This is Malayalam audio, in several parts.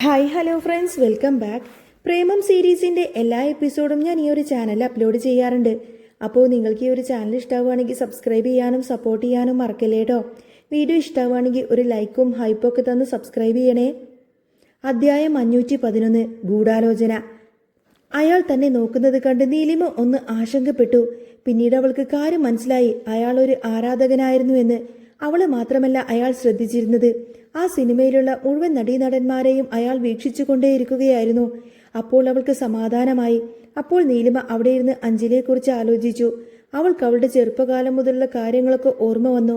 Hi hello friends, welcome back. Premam സീരീസിൻ്റെ എല്ലാ എപ്പിസോഡും ഞാൻ ഈ ഒരു ചാനലിൽ അപ്ലോഡ് ചെയ്യാറുണ്ട്. അപ്പോൾ നിങ്ങൾക്ക് ഈ ഒരു ചാനൽ ഇഷ്ടമാവുകയാണെങ്കിൽ സബ്സ്ക്രൈബ് ചെയ്യാനും സപ്പോർട്ട് ചെയ്യാനും മറക്കല്ലേ കേട്ടോ. വീഡിയോ ഇഷ്ടമാവുകയാണെങ്കിൽ ഒരു ലൈക്കും ഹൈപ്പും ഒക്കെ തന്ന് സബ്സ്ക്രൈബ് ചെയ്യണേ. അധ്യായം 511 ഗൂഢാലോചന. അയാൾ തന്നെ നോക്കുന്നത് കണ്ട് നീലിമ ഒന്ന് ആശങ്കപ്പെട്ടു. പിന്നീട് അവൾക്ക് കാര്യം മനസ്സിലായി. അയാൾ ഒരു ആരാധകനായിരുന്നു എന്ന്. അവളെ മാത്രമല്ല അയാൾ ശ്രദ്ധിച്ചിരുന്നത്, ആ സിനിമയിലുള്ള മുഴുവൻ നടീനടന്മാരെയും അയാൾ വീക്ഷിച്ചുകൊണ്ടേയിരിക്കുകയായിരുന്നു. അപ്പോൾ അവൾക്ക് സമാധാനമായി. അപ്പോൾ നീലിമ അവിടെ ഇരുന്ന് അഞ്ജലിയെക്കുറിച്ച് ആലോചിച്ചു. അവൾക്ക് അവളുടെ ചെറുപ്പകാലം മുതലുള്ള കാര്യങ്ങളൊക്കെ ഓർമ്മ വന്നു.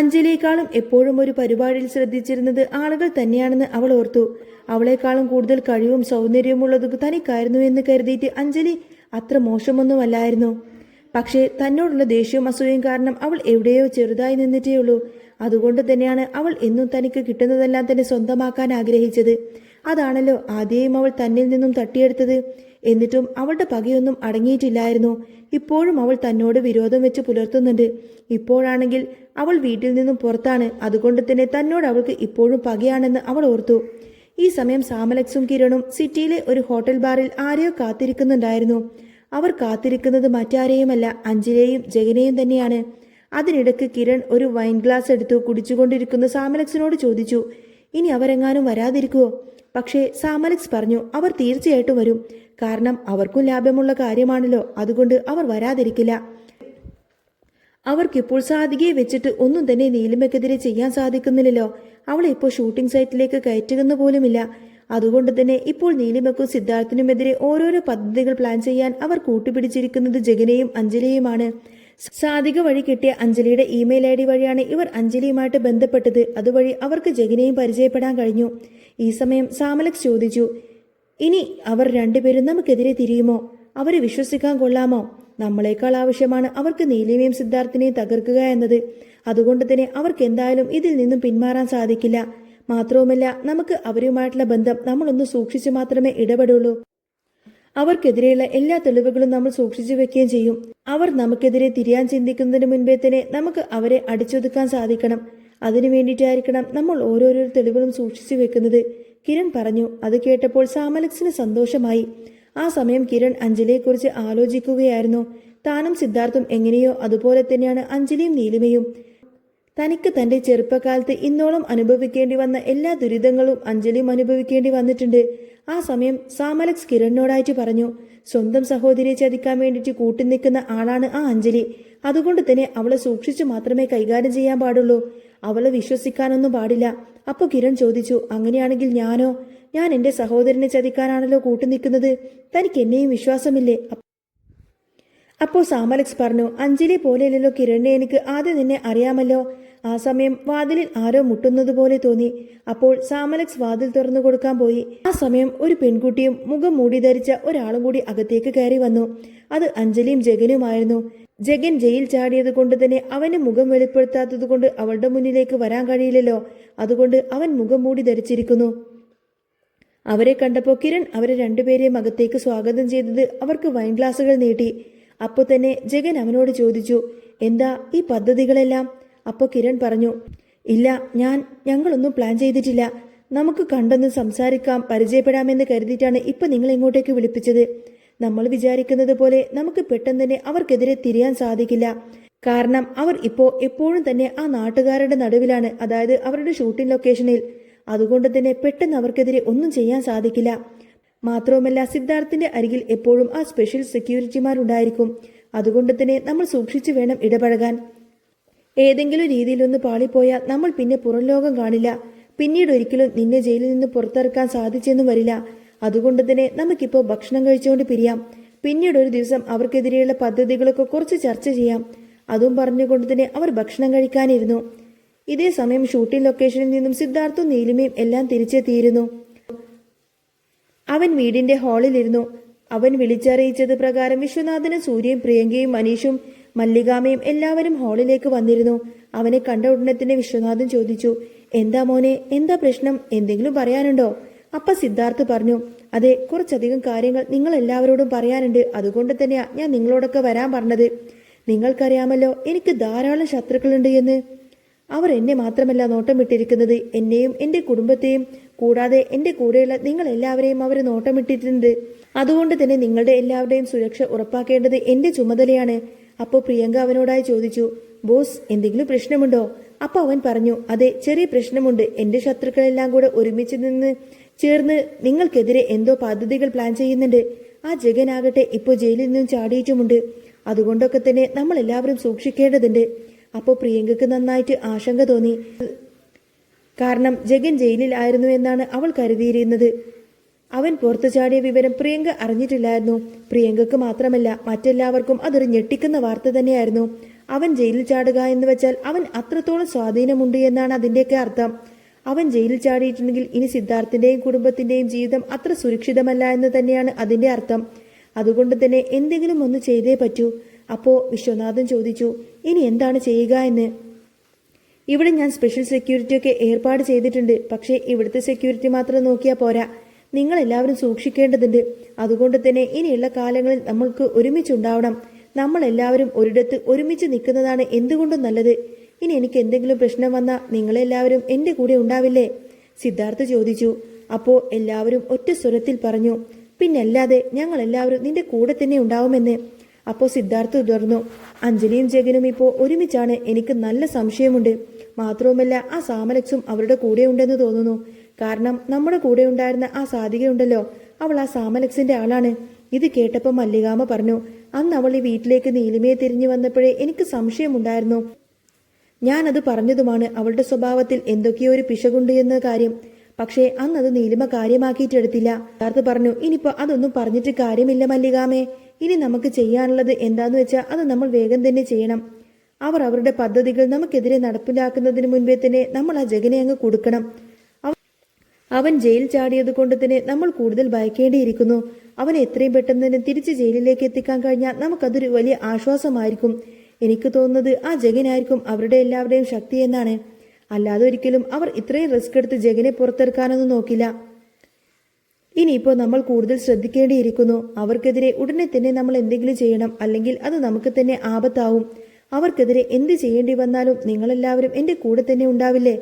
അഞ്ജലിയെക്കാളും എപ്പോഴും ഒരു പരിപാടിയിൽ ശ്രദ്ധിച്ചിരുന്നത് ആളുകൾ തന്നെയാണെന്ന് അവൾ ഓർത്തു. അവളെക്കാളും കൂടുതൽ കഴിവും സൗന്ദര്യമുള്ളത് തനിക്കായിരുന്നു എന്ന് കരുതിയിട്ട് അഞ്ജലി അത്ര മോശമൊന്നുമല്ലായിരുന്നു. പക്ഷേ തന്നോടുള്ള ദേഷ്യവും അസൂയയും കാരണം അവൾ എവിടെയോ ചെറുതായി നിന്നിട്ടേയുള്ളൂ. അതുകൊണ്ട് തന്നെയാണ് അവൾ എന്നും തനിക്ക് കിട്ടുന്നതെല്ലാം തന്നെ സ്വന്തമാക്കാൻ ആഗ്രഹിച്ചത്. അതാണല്ലോ ആദ്യവും അവൾ തന്നിൽ നിന്നും തട്ടിയെടുത്തത്. എന്നിട്ടും അവളുടെ പകയൊന്നും അടങ്ങിയിട്ടില്ലായിരുന്നു. ഇപ്പോഴും അവൾ തന്നോട് വിരോധം വെച്ച് പുലർത്തുന്നുണ്ട്. ഇപ്പോഴാണെങ്കിൽ അവൾ വീട്ടിൽ നിന്നും പുറത്താണ്. അതുകൊണ്ട് തന്നെ തന്നോട് അവൾക്ക് ഇപ്പോഴും പകയാണെന്ന് അവൾ ഓർത്തു. ഈ സമയം സാമലക്സും കിരണും സിറ്റിയിലെ ഒരു ഹോട്ടൽ ബാറിൽ ആരെയോ കാത്തിരിക്കുന്നുണ്ടായിരുന്നു. അവർ കാത്തിരിക്കുന്നത് മറ്റാരെയുമല്ല, അഞ്ജലിയെയും ജഗനെയും തന്നെയാണ്. അതിനിടയ്ക്ക് കിരൺ ഒരു വൈൻ ഗ്ലാസ് എടുത്തു കുടിച്ചുകൊണ്ടിരിക്കുന്ന സാമലക്സിനോട് ചോദിച്ചു, ഇനി അവരെങ്ങാനും വരാതിരിക്കുവോ? പക്ഷേ സാമലക്സ് പറഞ്ഞു, അവർ തീർച്ചയായിട്ടും വരും. കാരണം അവർക്കും ലാഭമുള്ള കാര്യമാണല്ലോ, അതുകൊണ്ട് അവർ വരാതിരിക്കില്ല. അവർക്കിപ്പോൾ സാധികയെ വെച്ചിട്ട് ഒന്നും തന്നെ നീലിമയ്ക്കെതിരെ ചെയ്യാൻ സാധിക്കുന്നില്ലല്ലോ. അവളെ ഇപ്പോൾ ഷൂട്ടിംഗ് സൈറ്റിലേക്ക് കയറ്റുന്ന പോലുമില്ല. അതുകൊണ്ട് തന്നെ ഇപ്പോൾ നീലിമയ്ക്കും സിദ്ധാർത്ഥിനുമെതിരെ ഓരോരോ പദ്ധതികൾ പ്ലാൻ ചെയ്യാൻ അവർ കൂട്ടുപിടിച്ചിരിക്കുന്നത് ജഗനെയും അഞ്ജലിയുമാണ്. സാധിക വഴി കിട്ടിയ അഞ്ജലിയുടെ ഇമെയിൽ ID വഴിയാണ് ഇവർ അഞ്ജലിയുമായിട്ട് ബന്ധപ്പെട്ടത്. അതുവഴി അവർക്ക് ജഗനെയും പരിചയപ്പെടാൻ കഴിഞ്ഞു. ഈ സമയം സാമലക്സ് ചോദിച്ചു, ഇനി അവർ രണ്ടുപേരും നമുക്കെതിരെ തിരിയുമോ? അവരെ വിശ്വസിക്കാൻ കൊള്ളാമോ? നമ്മളെക്കാൾ ആവശ്യമാണ് അവർക്ക് നീലിമയും സിദ്ധാർത്ഥിനെയും തകർക്കുക എന്നത്. അതുകൊണ്ട് തന്നെ അവർക്ക് എന്തായാലും ഇതിൽ നിന്നും പിന്മാറാൻ സാധിക്കില്ല. മാത്രവുമല്ല, നമുക്ക് അവരുമായിട്ടുള്ള ബന്ധം നമ്മളൊന്ന് സൂക്ഷിച്ച് മാത്രമേ ഇടപെടുള്ളൂ. അവർക്കെതിരെയുള്ള എല്ലാ തെളിവുകളും നമ്മൾ സൂക്ഷിച്ചു വെക്കുകയും ചെയ്യും. അവർ നമുക്കെതിരെ തിരിയാൻ ചിന്തിക്കുന്നതിന് മുൻപേ തന്നെ നമുക്ക് അവരെ അടിച്ചൊതുക്കാൻ സാധിക്കണം. അതിനു വേണ്ടിയിട്ടായിരിക്കണം നമ്മൾ ഓരോരോ തെളിവുകളും സൂക്ഷിച്ചു വെക്കുന്നത്, കിരൺ പറഞ്ഞു. അത് കേട്ടപ്പോൾ സാമലക്സിന് സന്തോഷമായി. ആ സമയം കിരൺ അഞ്ജലിയെക്കുറിച്ച് ആലോചിക്കുകയായിരുന്നു. താനും സിദ്ധാർത്ഥും എങ്ങനെയോ അതുപോലെ തന്നെയാണ് അഞ്ജലിയും നീലിമയും. തനിക്ക് തന്റെ ചെറുപ്പകാലത്ത് ഇന്നോളം അനുഭവിക്കേണ്ടി വന്ന എല്ലാ ദുരിതങ്ങളും അഞ്ജലിയും അനുഭവിക്കേണ്ടി വന്നിട്ടുണ്ട്. ആ സമയം സാമലക്സ് കിരണിനോടായിട്ട് പറഞ്ഞു, സ്വന്തം സഹോദരിയെ ചതിക്കാൻ വേണ്ടിയിട്ട് കൂട്ടുനിൽക്കുന്ന ആളാണ് ആ അഞ്ജലി. അതുകൊണ്ട് തന്നെ അവളെ സൂക്ഷിച്ചു മാത്രമേ കൈകാര്യം ചെയ്യാൻ പാടുള്ളൂ. അവളെ വിശ്വസിക്കാനൊന്നും പാടില്ല. അപ്പോൾ കിരൺ ചോദിച്ചു, അങ്ങനെയാണെങ്കിൽ ഞാനോ? ഞാൻ എന്റെ സഹോദരനെ ചതിക്കാനാണല്ലോ കൂട്ടുനിൽക്കുന്നത്. തനിക്ക് എന്നെയും വിശ്വാസമില്ലേ? അപ്പോൾ സാമലക്സ് പറഞ്ഞു, അഞ്ജലി പോലെയല്ലോ കിരണിനെ എനിക്ക് ആദ്യം നിന്നെ അറിയാമല്ലോ. ആ സമയം വാതിലിൽ ആരോ മുട്ടുന്നത് പോലെ തോന്നി. അപ്പോൾ സാമലക്സ് വാതിൽ തുറന്നു കൊടുക്കാൻ പോയി. ആ സമയം ഒരു പെൺകുട്ടിയും മുഖം മൂടി ധരിച്ച ഒരാളും കൂടി അകത്തേക്ക് കയറി വന്നു. അത് അഞ്ജലിയും ജഗനുമായിരുന്നു. ജഗൻ ജയിൽ ചാടിയത് കൊണ്ട് തന്നെ അവന് മുഖം വെളിപ്പെടുത്താത്തത് കൊണ്ട് അവളുടെ മുന്നിലേക്ക് വരാൻ കഴിയില്ലല്ലോ. അതുകൊണ്ട് അവൻ മുഖം മൂടി ധരിച്ചിരിക്കുന്നു. അവരെ കണ്ടപ്പോൾ കിരൺ അവരെ രണ്ടുപേരെയും അകത്തേക്ക് സ്വാഗതം ചെയ്തത് അവർക്ക് വൈൻ ഗ്ലാസുകൾ നീട്ടി. അപ്പോൾ തന്നെ ജഗൻ അവനോട് ചോദിച്ചു, എന്താ ഈ പദ്ധതികളെല്ലാം? അപ്പോൾ കിരൺ പറഞ്ഞു, ഇല്ല, ഞങ്ങളൊന്നും പ്ലാൻ ചെയ്തിട്ടില്ല. നമുക്ക് കണ്ടൊന്ന് സംസാരിക്കാം, പരിചയപ്പെടാമെന്ന് കരുതിയിട്ടാണ് ഇപ്പം നിങ്ങൾ ഇങ്ങോട്ടേക്ക് വിളിപ്പിച്ചത്. നമ്മൾ വിചാരിക്കുന്നത് പോലെ നമുക്ക് പെട്ടെന്ന് തന്നെ അവർക്കെതിരെ തിരിയാൻ സാധിക്കില്ല. കാരണം അവർ എപ്പോഴും തന്നെ ആ നാട്ടുകാരുടെ നടുവിലാണ്, അതായത് അവരുടെ ഷൂട്ടിംഗ് ലൊക്കേഷനിൽ. അതുകൊണ്ട് തന്നെ പെട്ടെന്ന് അവർക്കെതിരെ ഒന്നും ചെയ്യാൻ സാധിക്കില്ല. മാത്രവുമല്ല, സിദ്ധാർത്ഥിന്റെ അരികിൽ എപ്പോഴും ആ സ്പെഷ്യൽ സെക്യൂരിറ്റിമാരുണ്ടായിരിക്കും. അതുകൊണ്ട് തന്നെ നമ്മൾ സൂക്ഷിച്ചു വേണം ഇടപഴകാൻ. ഏതെങ്കിലും രീതിയിലൊന്ന് പാളിപ്പോയാൽ നമ്മൾ പിന്നെ പുറം ലോകം കാണില്ല. പിന്നീട് ഒരിക്കലും നിന്നെ ജയിലിൽ നിന്ന് പുറത്തിറക്കാൻ സാധിച്ചെന്നും വരില്ല. അതുകൊണ്ട് തന്നെ നമുക്കിപ്പോൾ ഭക്ഷണം കഴിച്ചുകൊണ്ട് പിരിയാം. പിന്നീട് ഒരു ദിവസം അവർക്കെതിരെയുള്ള പദ്ധതികളൊക്കെ കുറച്ച് ചർച്ച ചെയ്യാം. അതും പറഞ്ഞുകൊണ്ട് തന്നെ അവർ ഭക്ഷണം കഴിക്കാനിരുന്നു. ഇതേ സമയം ഷൂട്ടിംഗ് ലൊക്കേഷനിൽ നിന്നും സിദ്ധാർത്ഥും നീലിമയും എല്ലാം തിരിച്ചെത്തിയിരുന്നു. അവൻ വീടിന്റെ ഹാളിലിരുന്നു. അവൻ വിളിച്ചറിയിച്ചത് പ്രകാരം വിശ്വനാഥനും സൂര്യയും പ്രിയങ്കയും മനീഷും മല്ലികാമയും എല്ലാവരും ഹാളിലേക്ക് വന്നിരുന്നു. അവനെ കണ്ട ഉടനെ തന്നെ വിശ്വനാഥൻ ചോദിച്ചു, എന്താ മോനെ, എന്താ പ്രശ്നം? എന്തെങ്കിലും പറയാനുണ്ടോ? അപ്പ സിദ്ധാർത്ഥ് പറഞ്ഞു, അതെ, കുറച്ചധികം കാര്യങ്ങൾ നിങ്ങൾ എല്ലാവരോടും പറയാനുണ്ട്. അതുകൊണ്ട് തന്നെയാ ഞാൻ നിങ്ങളോടൊക്കെ വരാൻ പറഞ്ഞത്. നിങ്ങൾക്കറിയാമല്ലോ എനിക്ക് ധാരാളം ശത്രുക്കളുണ്ട് എന്ന്. അവർ എന്നെ മാത്രമല്ല നോട്ടം വിട്ടിരിക്കുന്നത്, എന്നെയും എൻ്റെ കുടുംബത്തെയും കൂടാതെ എൻ്റെ കൂടെയുള്ള നിങ്ങൾ എല്ലാവരെയും അവർ നോട്ടമിട്ടിട്ടുണ്ട്. അതുകൊണ്ട് തന്നെ നിങ്ങളുടെ എല്ലാവരുടെയും സുരക്ഷ ഉറപ്പാക്കേണ്ടത് എൻ്റെ ചുമതലയാണ്. അപ്പോൾ പ്രിയങ്ക അവനോടായി ചോദിച്ചു, ബോസ് എന്തെങ്കിലും പ്രശ്നമുണ്ടോ? അപ്പോൾ അവൻ പറഞ്ഞു, അതെ, ചെറിയ പ്രശ്നമുണ്ട്. എൻ്റെ ശത്രുക്കളെല്ലാം കൂടെ ഒരുമിച്ച് നിന്ന് ചേർന്ന് നിങ്ങൾക്കെതിരെ എന്തോ പദ്ധതികൾ പ്ലാൻ ചെയ്യുന്നുണ്ട്. ആ ജഗനാകട്ടെ ഇപ്പോൾ ജയിലിൽ നിന്നും ചാടിയിട്ടുമുണ്ട്. അതുകൊണ്ടൊക്കെ തന്നെ നമ്മൾ എല്ലാവരും സൂക്ഷിക്കേണ്ടതുണ്ട്. അപ്പോൾ പ്രിയങ്കയ്ക്ക് നന്നായിട്ട് ആശങ്ക തോന്നി. കാരണം ജഗൻ ജയിലിലായിരുന്നു എന്നാണ് അവൾ കരുതിയിരുന്നത്. അവൻ പുറത്തു ചാടിയ വിവരം പ്രിയങ്ക അറിഞ്ഞിട്ടില്ലായിരുന്നു. പ്രിയങ്കക്ക് മാത്രമല്ല മറ്റെല്ലാവർക്കും അതൊരു ഞെട്ടിക്കുന്ന വാർത്ത തന്നെയായിരുന്നു. അവൻ ജയിലിൽ ചാടുക എന്ന് വെച്ചാൽ അവൻ അത്രത്തോളം സ്വാധീനമുണ്ട് എന്നാണ് അതിൻ്റെയൊക്കെ അർത്ഥം. അവൻ ജയിലിൽ ചാടിയിട്ടുണ്ടെങ്കിൽ ഇനി സിദ്ധാർത്ഥിന്റെയും കുടുംബത്തിന്റെയും ജീവിതം അത്ര സുരക്ഷിതമല്ല എന്ന് തന്നെയാണ് അതിന്റെ അർത്ഥം. അതുകൊണ്ട് തന്നെ എന്തെങ്കിലും ഒന്ന് ചെയ്തേ പറ്റൂ. അപ്പോ വിശ്വനാഥൻ ചോദിച്ചു, ഇനി എന്താണ് ചെയ്യുക എന്ന്. ഇവിടെ ഞാൻ സ്പെഷ്യൽ സെക്യൂരിറ്റി ഒക്കെ ഏർപ്പാട് ചെയ്തിട്ടുണ്ട്. പക്ഷേ ഇവിടുത്തെ സെക്യൂരിറ്റി മാത്രം നോക്കിയാൽ പോരാ, നിങ്ങൾ എല്ലാവരും സൂക്ഷിക്കേണ്ടതുണ്ട്. അതുകൊണ്ട് തന്നെ ഇനിയുള്ള കാലങ്ങളിൽ നമ്മൾക്ക് ഒരുമിച്ചുണ്ടാവണം. നമ്മൾ എല്ലാവരും ഒരിടത്ത് ഒരുമിച്ച് നിൽക്കുന്നതാണ് എന്തുകൊണ്ടും നല്ലത്. ഇനി എനിക്ക് എന്തെങ്കിലും പ്രശ്നം വന്നാൽ നിങ്ങളെല്ലാവരും എൻ്റെ കൂടെ ഉണ്ടാവില്ലേ? സിദ്ധാർത്ഥ് ചോദിച്ചു. അപ്പോൾ എല്ലാവരും ഒറ്റ സ്വരത്തിൽ പറഞ്ഞു, പിന്നല്ലാതെ ഞങ്ങൾ എല്ലാവരും നിന്റെ കൂടെ തന്നെ ഉണ്ടാവുമെന്ന്. അപ്പോൾ സിദ്ധാർത്ഥ് തുടർന്നു, അഞ്ജലിയും ജഗനും ഇപ്പോൾ ഒരുമിച്ചാണ്. എനിക്ക് നല്ല സംശയമുണ്ട്. മാത്രവുമല്ല ആ സാമലക്സും അവരുടെ കൂടെ ഉണ്ടെന്ന് തോന്നുന്നു. കാരണം നമ്മുടെ കൂടെ ഉണ്ടായിരുന്ന ആ സാധികയുണ്ടല്ലോ, അവൾ ആ സാമലക്സിന്റെ ആളാണ്. ഇത് കേട്ടപ്പോൾ മല്ലികാമ പറഞ്ഞു, അന്ന് അവൾ ഈ വീട്ടിലേക്ക് നീലിമയെ തിരിഞ്ഞു വന്നപ്പോഴേ എനിക്ക് സംശയമുണ്ടായിരുന്നു. ഞാനത് പറഞ്ഞതുമാണ്. അവളുടെ സ്വഭാവത്തിൽ എന്തൊക്കെയോ ഒരു പിശകുണ്ട് എന്ന കാര്യം. പക്ഷേ അന്നത് നീലിമ കാര്യമാക്കിയിട്ടെടുത്തില്ല. സിദ്ധാർത്ഥ് പറഞ്ഞു, ഇനിയിപ്പോ അതൊന്നും പറഞ്ഞിട്ട് കാര്യമില്ല മല്ലികാമേ. ഇനി നമുക്ക് ചെയ്യാനുള്ളത് എന്താന്ന് വെച്ചാൽ അത് നമ്മൾ വേഗം തന്നെ ചെയ്യണം. അവർ അവരുടെ പദ്ധതികൾ നമുക്കെതിരെ നടപ്പിലാക്കുന്നതിന് മുൻപേ തന്നെ നമ്മൾ ആ ജഗനെ അങ്ങ് കൊടുക്കണം. അവൻ ജയിൽ ചാടിയത് കൊണ്ട് തന്നെ നമ്മൾ കൂടുതൽ ഭയക്കേണ്ടിയിരിക്കുന്നു. അവനെ എത്രയും പെട്ടെന്ന് തന്നെ തിരിച്ച് ജയിലിലേക്ക് എത്തിക്കാൻ കഴിഞ്ഞാൽ നമുക്കതൊരു വലിയ ആശ്വാസമായിരിക്കും. എനിക്ക് തോന്നുന്നത് ആ ജഗനായിരിക്കും അവരുടെ എല്ലാവരുടെയും ശക്തി എന്നാണ്. അല്ലാതെ ഒരിക്കലും അവർ ഇത്രയും റിസ്ക് എടുത്ത് ജഗനെ പുറത്തെടുക്കാനൊന്നും നോക്കില്ല. ഇനിയിപ്പോൾ നമ്മൾ കൂടുതൽ ശ്രദ്ധിക്കേണ്ടിയിരിക്കുന്നു. അവർക്കെതിരെ ഉടനെ തന്നെ നമ്മൾ എന്തെങ്കിലും ചെയ്യണം, അല്ലെങ്കിൽ അത് നമുക്ക് തന്നെ ആപത്താവും. അവർക്കെതിരെ എന്ത് ചെയ്യേണ്ടി വന്നാലും നിങ്ങളെല്ലാവരും എൻ്റെ കൂടെ തന്നെ ഉണ്ടാവില്ലേ?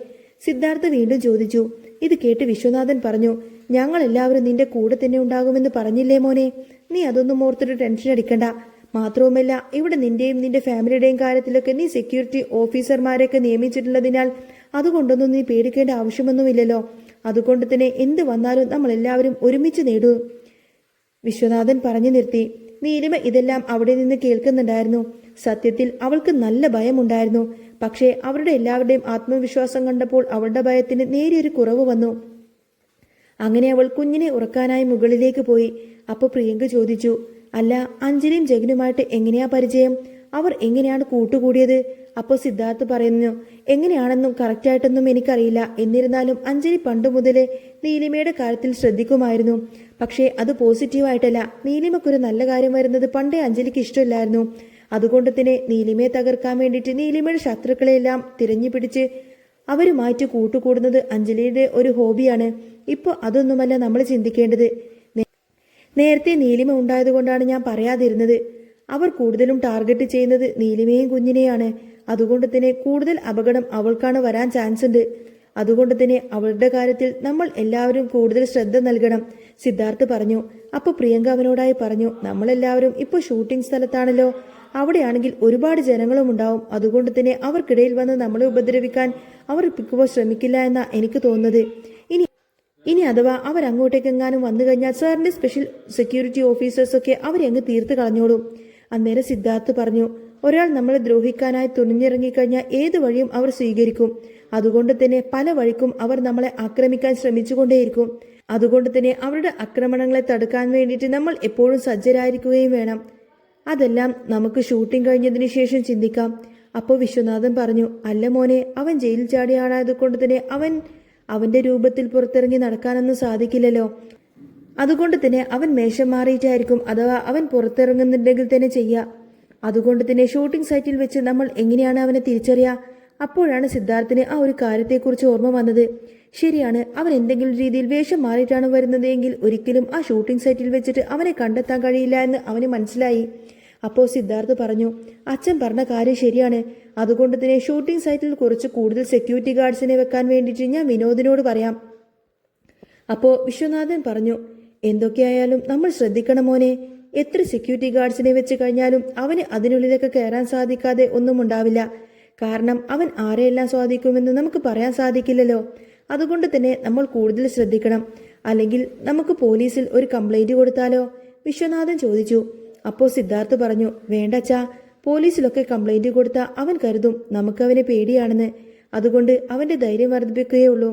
സിദ്ധാർത്ഥ വീണ്ടും ചോദിച്ചു. ഇത് കേട്ട് വിശ്വനാഥൻ പറഞ്ഞു, ഞങ്ങൾ എല്ലാവരും നിന്റെ കൂടെ തന്നെ ഉണ്ടാകുമെന്ന് പറഞ്ഞില്ലേ മോനെ? നീ അതൊന്നും ഓർത്തിട്ട് ടെൻഷൻ അടിക്കണ്ട. മാത്രവുമല്ല ഇവിടെ നിന്റെയും നിന്റെ ഫാമിലിയുടെയും കാര്യത്തിലൊക്കെ നീ സെക്യൂരിറ്റി ഓഫീസർമാരെയൊക്കെ നിയമിച്ചിട്ടുള്ളതിനാൽ അതുകൊണ്ടൊന്നും നീ പേടിക്കേണ്ട ആവശ്യമൊന്നുമില്ലല്ലോ. അതുകൊണ്ട് തന്നെ എന്ത് വന്നാലും നമ്മൾ എല്ലാവരും ഒരുമിച്ച് നേടൂ. വിശ്വനാഥൻ പറഞ്ഞു നിർത്തി. നീലിമ ഇതെല്ലാം അവിടെ നിന്ന് കേൾക്കുന്നുണ്ടായിരുന്നു. സത്യത്തിൽ അവൾക്ക് നല്ല ഭയമുണ്ടായിരുന്നു. പക്ഷേ അവരുടെ എല്ലാവരുടെയും ആത്മവിശ്വാസം കണ്ടപ്പോൾ അവളുടെ ഭയത്തിന് നേരിയൊരു കുറവ് വന്നു. അങ്ങനെ അവൾ കുഞ്ഞിനെ ഉറക്കാനായി മുകളിലേക്ക് പോയി. അപ്പോൾ പ്രിയങ്ക ചോദിച്ചു, അല്ല, അഞ്ജലിയും ജഗനുമായിട്ട് എങ്ങനെയാ പരിചയം? അവർ എങ്ങനെയാണ് കൂട്ടുകൂടിയത്? അപ്പോൾ സിദ്ധാർത്ഥ് പറയുന്നു, എങ്ങനെയാണെന്നും കറക്റ്റായിട്ടൊന്നും എനിക്കറിയില്ല. എന്നിരുന്നാലും അഞ്ജലി പണ്ടു മുതലേ നീലിമയുടെ കാര്യത്തിൽ ശ്രദ്ധിക്കുമായിരുന്നു. പക്ഷേ അത് പോസിറ്റീവായിട്ടല്ല. നീലിമക്കൊരു നല്ല കാര്യം വരുന്നത് പണ്ടേ അഞ്ജലിക്ക് ഇഷ്ടമില്ലായിരുന്നു. അതുകൊണ്ട് തന്നെ നീലിമയെ തകർക്കാൻ വേണ്ടിയിട്ട് നീലിമയുടെ ശത്രുക്കളെയെല്ലാം തിരഞ്ഞു പിടിച്ച് അവരുമായിട്ട് കൂട്ടുകൂടുന്നത് അഞ്ജലിയുടെ ഒരു ഹോബിയാണ്. ഇപ്പോൾ അതൊന്നുമല്ല നമ്മൾ ചിന്തിക്കേണ്ടത്. നേരത്തെ നീലിമ ഉണ്ടായതുകൊണ്ടാണ് ഞാൻ പറയാതിരുന്നത്. അവർ കൂടുതലും ടാർഗറ്റ് ചെയ്യുന്നത് നീലിമയും കുഞ്ഞിനെയാണ്. അതുകൊണ്ട് തന്നെ കൂടുതൽ അപകടം അവൾക്കാണ് വരാൻ ചാൻസ് ഉണ്ട്. അതുകൊണ്ട് തന്നെ അവളുടെ കാര്യത്തിൽ നമ്മൾ എല്ലാവരും കൂടുതൽ ശ്രദ്ധ നൽകണം, സിദ്ധാർത്ഥ് പറഞ്ഞു. അപ്പോൾ പ്രിയങ്ക അവനോടായി പറഞ്ഞു, നമ്മളെല്ലാവരും ഇപ്പോൾ ഷൂട്ടിംഗ് സ്ഥലത്താണല്ലോ. അവിടെയാണെങ്കിൽ ഒരുപാട് ജനങ്ങളും ഉണ്ടാവും. അതുകൊണ്ട് തന്നെ അവർക്കിടയിൽ വന്ന് നമ്മളെ ഉപദ്രവിക്കാൻ അവർ ഇപ്പോൾ ശ്രമിക്കില്ല എന്നാ എനിക്ക് തോന്നുന്നത്. ഇനി അഥവാ അവരങ്ങോട്ടേക്കെങ്ങാനും വന്നു കഴിഞ്ഞാൽ സാറിന്റെ സ്പെഷ്യൽ സെക്യൂരിറ്റി ഓഫീസേഴ്സൊക്കെ അവരെ അങ്ങ് തീർത്ത് കളഞ്ഞോളും. അന്നേരം സിദ്ധാർത്ഥ് പറഞ്ഞു, ഒരാൾ നമ്മളെ ദ്രോഹിക്കാനായി തുണിഞ്ഞിറങ്ങിക്കഴിഞ്ഞാൽ ഏത് വഴിയും അവർ സ്വീകരിക്കും. അതുകൊണ്ട് തന്നെ പല വഴിക്കും അവർ നമ്മളെ ആക്രമിക്കാൻ ശ്രമിച്ചുകൊണ്ടേയിരിക്കും. അതുകൊണ്ട് തന്നെ അവരുടെ ആക്രമണങ്ങളെ തടുക്കാൻ വേണ്ടിയിട്ട് നമ്മൾ എപ്പോഴും സജ്ജരായിരിക്കുകയും വേണം. അതെല്ലാം നമുക്ക് ഷൂട്ടിംഗ് കഴിഞ്ഞതിന് ശേഷം ചിന്തിക്കാം. അപ്പോൾ വിശ്വനാഥൻ പറഞ്ഞു, അല്ല മോനെ, അവൻ ജയിലിൽ ചാടിയാണായതുകൊണ്ട് തന്നെ അവന്റെ രൂപത്തിൽ പുറത്തിറങ്ങി നടക്കാനൊന്നും സാധിക്കില്ലല്ലോ. അതുകൊണ്ട് തന്നെ അവൻ മേശം മാറിയിട്ടായിരിക്കും, അഥവാ അവൻ പുറത്തിറങ്ങുന്നുണ്ടെങ്കിൽ തന്നെ ചെയ്യുക. അതുകൊണ്ട് തന്നെ ഷൂട്ടിംഗ് സൈറ്റിൽ വെച്ച് നമ്മൾ എങ്ങനെയാണ് അവനെ തിരിച്ചറിയുക? അപ്പോഴാണ് സിദ്ധാർത്ഥിന് ആ ഒരു കാര്യത്തെക്കുറിച്ച് ഓർമ്മ വന്നത്. ശരിയാണ്, അവൻ എന്തെങ്കിലും രീതിയിൽ വേഷം മാറിയിട്ടാണ് വരുന്നത് എങ്കിൽ ഒരിക്കലും ആ ഷൂട്ടിംഗ് സൈറ്റിൽ വെച്ചിട്ട് അവനെ കണ്ടെത്താൻ കഴിയില്ല എന്ന് അവന് മനസ്സിലായി. അപ്പോൾ സിദ്ധാർത്ഥ് പറഞ്ഞു, അച്ഛൻ പറഞ്ഞ കാര്യം ശരിയാണ്. അതുകൊണ്ട് തന്നെ ഷൂട്ടിംഗ് സൈറ്റിൽ കുറച്ച് കൂടുതൽ സെക്യൂരിറ്റി ഗാർഡ്സിനെ വെക്കാൻ വേണ്ടിയിട്ട് ഞാൻ വിനോദിനോട് പറയാം. അപ്പോൾ വിശ്വനാഥൻ പറഞ്ഞു, എന്തൊക്കെയായാലും നമ്മൾ ശ്രദ്ധിക്കണം മോനെ. എത്ര സെക്യൂരിറ്റി ഗാർഡ്സിനെ വെച്ച് കഴിഞ്ഞാലും അവന് അതിനുള്ളിലേക്ക് കയറാൻ സാധിക്കാതെ ഒന്നും ഉണ്ടാവില്ല. കാരണം അവൻ ആരെയെല്ലാം സ്വാധീനിക്കുമെന്ന് നമുക്ക് പറയാൻ സാധിക്കില്ലല്ലോ. അതുകൊണ്ട് തന്നെ നമ്മൾ കൂടുതൽ ശ്രദ്ധിക്കണം. അല്ലെങ്കിൽ നമുക്ക് പോലീസിൽ ഒരു കംപ്ലൈന്റ് കൊടുത്താലോ? വിശ്വനാഥൻ ചോദിച്ചു. അപ്പോൾ സിദ്ധാർത്ഥ് പറഞ്ഞു, വേണ്ടച്ചാ, പോലീസിലൊക്കെ കംപ്ലൈന്റ് കൊടുത്താൽ അവൻ കരുതും നമുക്കവനെ പേടിയാണെന്ന്. അതുകൊണ്ട് അവന്റെ ധൈര്യം വർദ്ധിപ്പിക്കുകയുള്ളൂ.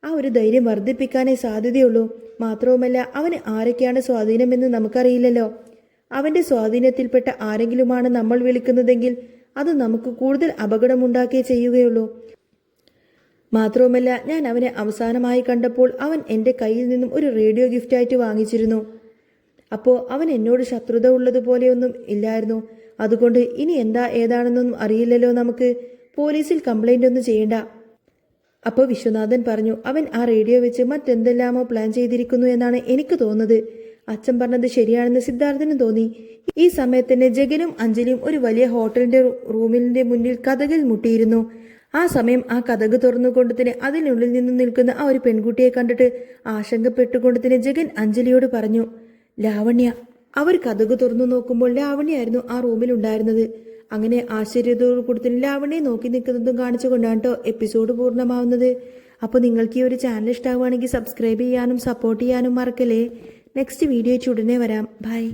ആ ഒരു ധൈര്യം വർദ്ധിപ്പിക്കാനേ സാധ്യതയുള്ളൂ. മാത്രവുമല്ല, അവന് ആരൊക്കെയാണ് സ്വാധീനമെന്ന് നമുക്കറിയില്ലല്ലോ. അവന്റെ സ്വാധീനത്തിൽപ്പെട്ട ആരെങ്കിലുമാണ് നമ്മൾ വിളിക്കുന്നതെങ്കിൽ അത് നമുക്ക് കൂടുതൽ അപകടമുണ്ടാക്കിയേ ചെയ്യുകയുള്ളൂ. മാത്രവുമല്ല, ഞാൻ അവനെ അവസാനമായി കണ്ടപ്പോൾ അവൻ എൻ്റെ കയ്യിൽ നിന്നും ഒരു റേഡിയോ ഗിഫ്റ്റായിട്ട് വാങ്ങിച്ചിരുന്നു. അപ്പോൾ അവൻ എന്നോട് ശത്രുത ഉള്ളതുപോലെയൊന്നും ഇല്ലായിരുന്നു. അതുകൊണ്ട് ഇനി എന്താ ഏതാണെന്നൊന്നും അറിയില്ലല്ലോ നമുക്ക്. പോലീസിൽ കംപ്ലൈൻ്റ് ഒന്നും ചെയ്യണ്ട. അപ്പോൾ വിശ്വനാഥൻ പറഞ്ഞു, അവൻ ആ റേഡിയോ വെച്ച് മറ്റെന്തെല്ലാമോ പ്ലാൻ ചെയ്തിരിക്കുന്നു എന്നാണ് എനിക്ക് തോന്നുന്നത്. അച്ഛൻ പറഞ്ഞത് ശരിയാണെന്ന് സിദ്ധാർത്ഥനും തോന്നി. ഈ സമയത്ത് തന്നെ ജഗനും അഞ്ജലിയും ഒരു വലിയ ഹോട്ടലിന്റെ റൂമിന്റെ മുന്നിൽ കതകിൽ മുട്ടിയിരുന്നു. ആ സമയം ആ കതക് തുറന്നുകൊണ്ട് തന്നെ അതിനുള്ളിൽ നിന്ന് നിൽക്കുന്ന ആ ഒരു പെൺകുട്ടിയെ കണ്ടിട്ട് ആശങ്കപ്പെട്ടുകൊണ്ട് തന്നെ ജഗൻ അഞ്ജലിയോട് പറഞ്ഞു, ലാവണ്യ. അവർ കതക് തുറന്നു നോക്കുമ്പോൾ ലാവണ്യായിരുന്നു ആ റൂമിൽ ഉണ്ടായിരുന്നത്. അങ്ങനെ ആശ്ചര്യത്തോടു കൂടി തന്നെ ലാവണ്യെ നോക്കി നിൽക്കുന്നതും കാണിച്ചുകൊണ്ടാണ് കേട്ടോ എപ്പിസോഡ് പൂർണ്ണമാവുന്നത്. അപ്പോൾ നിങ്ങൾക്ക് ഈ ഒരു ചാനൽ ഇഷ്ടമാവുകയാണെങ്കിൽ സബ്സ്ക്രൈബ് ചെയ്യാനും സപ്പോർട്ട് ചെയ്യാനും മറക്കല്ലേ. നെക്സ്റ്റ് വീഡിയോ ഉടനെ വരാം. ബൈ.